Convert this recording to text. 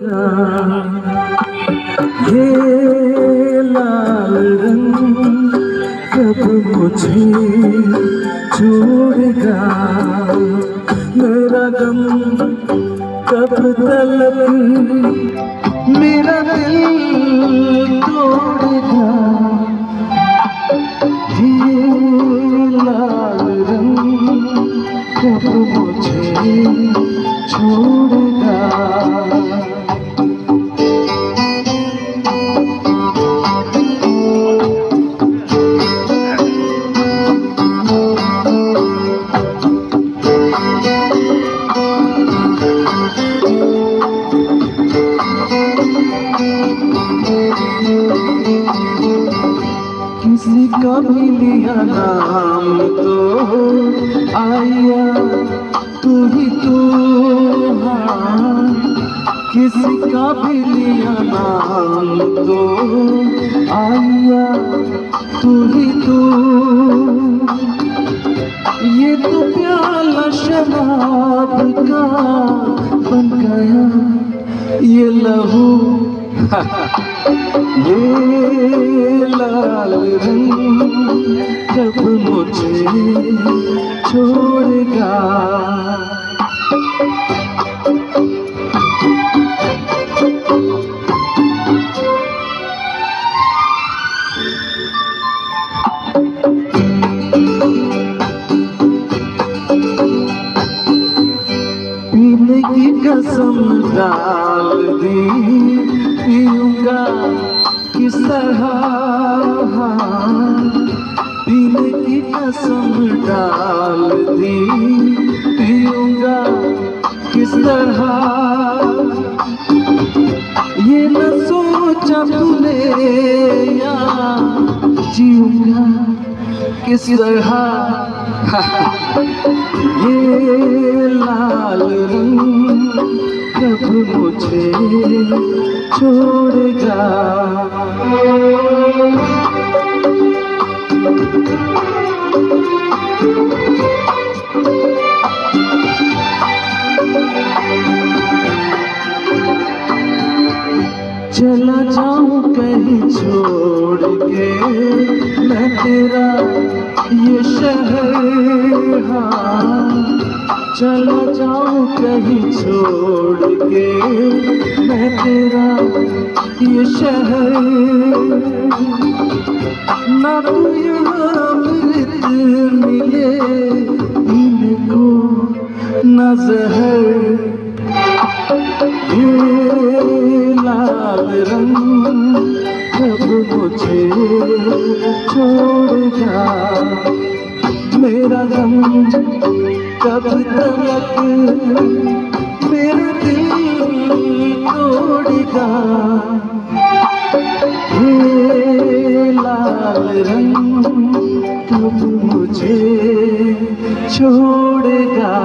ये लाल रंग कब मुझे छोड़ेगा, मेरा गम कब तलक मेरा दिल तोड़ेगा। ये लाल रंग कब मुझे छोड़ेगा। किसी का भी लिया नाम तो आया तू ही तू, हाँ किसी का भी लिया नाम तो आया तू ही तू। ये तो प्याला शराब का बन गया ये लहू ये लाल रंग कब मुझे छोड़ेगा। पीने की कसम डाल दी, पीऊंगा किस तरह, पीने की कसम डाल दी, पीऊंगा किस तरह। ये न सोचा तूने या जीऊंगा किस तरह। ये लाल रंग कब मुझे छोड़ेगा। चला जाऊं कहीं छोड़ के मैं तेरा ये शहर, हाँ चला जाऊं कहीं छोड़ के मैं तेरा ये शहर। ना तू यहाँ मिले इनको न ज़हर। ये लाल रंग कब मुझे छोड़ेगा, मेरा गम कब तलक मेरा दिल तोड़ेगा। ये लाल रंग कब मुझे छोड़ेगा।